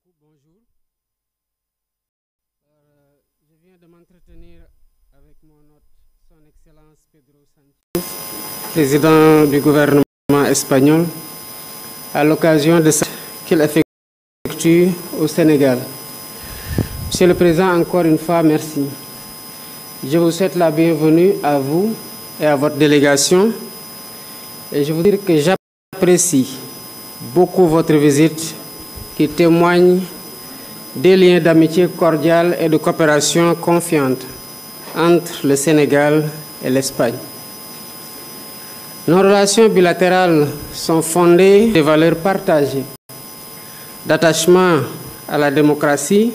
beaucoup, bonjour. Je viens de m'entretenir avec mon hôte, son Excellence Pedro Sánchez, président du gouvernement espagnol, à l'occasion de ce qu'il effectue au Sénégal. Monsieur le Président, encore une fois, merci. Je vous souhaite la bienvenue à vous et à votre délégation. Et je vous dire que j'apprécie beaucoup votre visite qui témoigne des liens d'amitié cordiale et de coopération confiante entre le Sénégal et l'Espagne. Nos relations bilatérales sont fondées sur des valeurs partagées, d'attachement à la démocratie,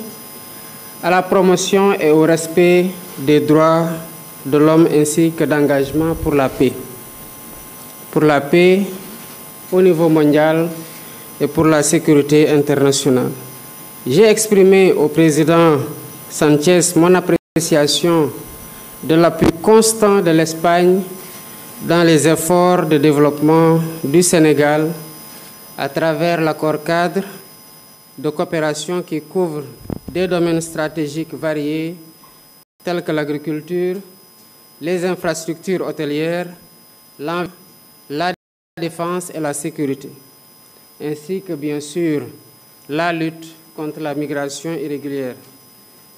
à la promotion et au respect des droits de l'homme ainsi que d'engagement pour la paix. Pour la paix au niveau mondial et pour la sécurité internationale. J'ai exprimé au président Sánchez mon appréciation de l'appui constant de l'Espagne dans les efforts de développement du Sénégal à travers l'accord cadre de coopération qui couvre des domaines stratégiques variés tels que l'agriculture, les infrastructures hôtelières, la défense et la sécurité, ainsi que bien sûr la lutte contre la migration irrégulière.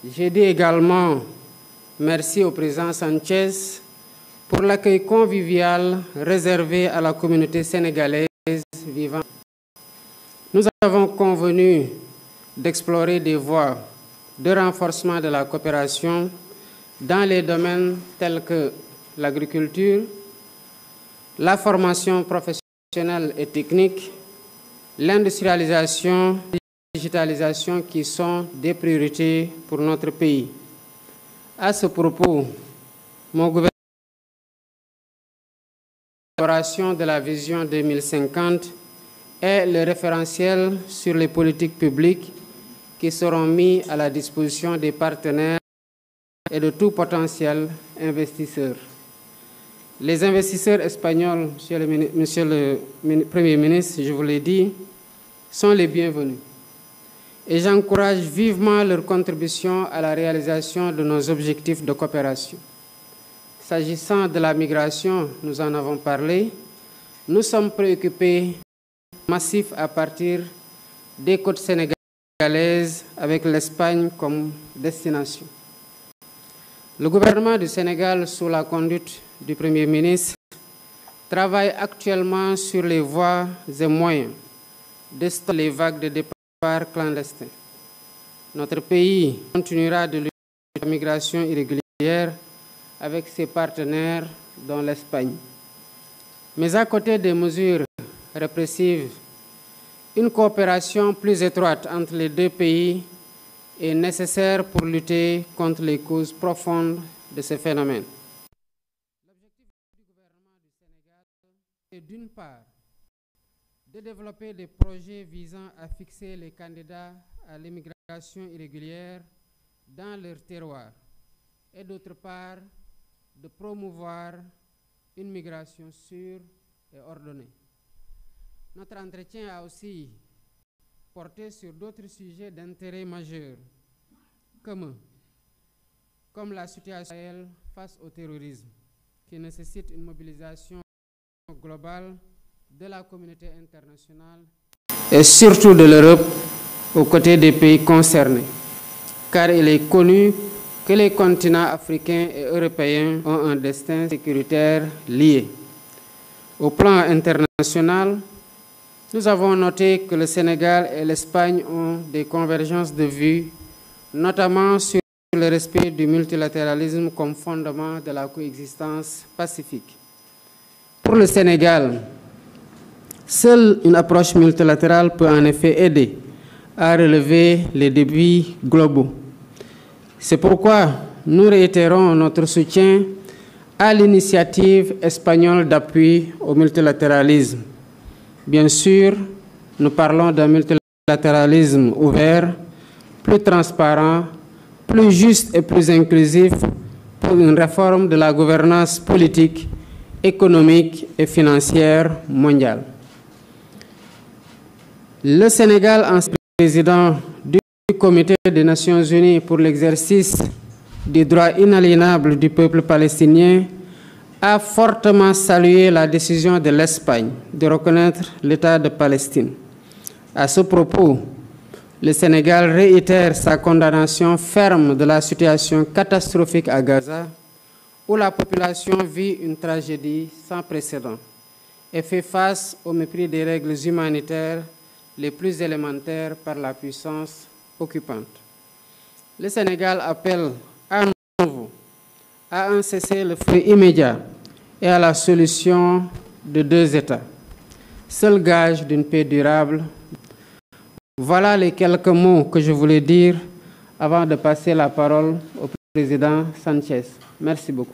J'ai dit également merci au président Sánchez pour l'accueil convivial réservé à la communauté sénégalaise vivant. Nous avons convenu d'explorer des voies de renforcement de la coopération dans les domaines tels que l'agriculture, la formation professionnelle et technique, l'industrialisation et la digitalisation qui sont des priorités pour notre pays. À ce propos, mon gouvernement l'élaboration de la vision 2050 est le référentiel sur les politiques publiques qui seront mis à la disposition des partenaires et de tout potentiel investisseur. Les investisseurs espagnols, Monsieur le Premier ministre, je vous l'ai dit, sont les bienvenus. Et j'encourage vivement leur contribution à la réalisation de nos objectifs de coopération. S'agissant de la migration, nous en avons parlé, nous sommes préoccupés massifs à partir des côtes sénégalaises avec l'Espagne comme destination. Le gouvernement du Sénégal, sous la conduite du Premier ministre, travaille actuellement sur les voies et moyens de stopper les vagues de départ clandestins. Notre pays continuera de lutter contre la migration irrégulière avec ses partenaires, dont l'Espagne. Mais à côté des mesures répressives, une coopération plus étroite entre les deux pays est nécessaire pour lutter contre les causes profondes de ces phénomènes. L'objectif du gouvernement du Sénégal est d'une part de développer des projets visant à fixer les candidats à l'immigration irrégulière dans leur terroir et d'autre part de promouvoir une migration sûre et ordonnée. Notre entretien a aussi porté sur d'autres sujets d'intérêt majeur, comme la situation face au terrorisme, qui nécessite une mobilisation globale de la communauté internationale et surtout de l'Europe aux côtés des pays concernés, car il est connu que les continents africains et européens ont un destin sécuritaire lié. Au plan international, nous avons noté que le Sénégal et l'Espagne ont des convergences de vues, notamment sur le respect du multilatéralisme comme fondement de la coexistence pacifique. Pour le Sénégal, seule une approche multilatérale peut en effet aider à relever les défis globaux. C'est pourquoi nous réitérons notre soutien à l'initiative espagnole d'appui au multilatéralisme. Bien sûr, nous parlons d'un multilatéralisme ouvert, plus transparent, plus juste et plus inclusif pour une réforme de la gouvernance politique, économique et financière mondiale. Le Sénégal, en président Comité des Nations Unies pour l'exercice des droits inaliénables du peuple palestinien a fortement salué la décision de l'Espagne de reconnaître l'État de Palestine. À ce propos, le Sénégal réitère sa condamnation ferme de la situation catastrophique à Gaza, où la population vit une tragédie sans précédent et fait face au mépris des règles humanitaires les plus élémentaires par la puissance occupante. Le Sénégal appelle à nouveau à un cessez-le-feu immédiat et à la solution de 2 États, seul gage d'une paix durable. Voilà les quelques mots que je voulais dire avant de passer la parole au président Sanchez. Merci beaucoup.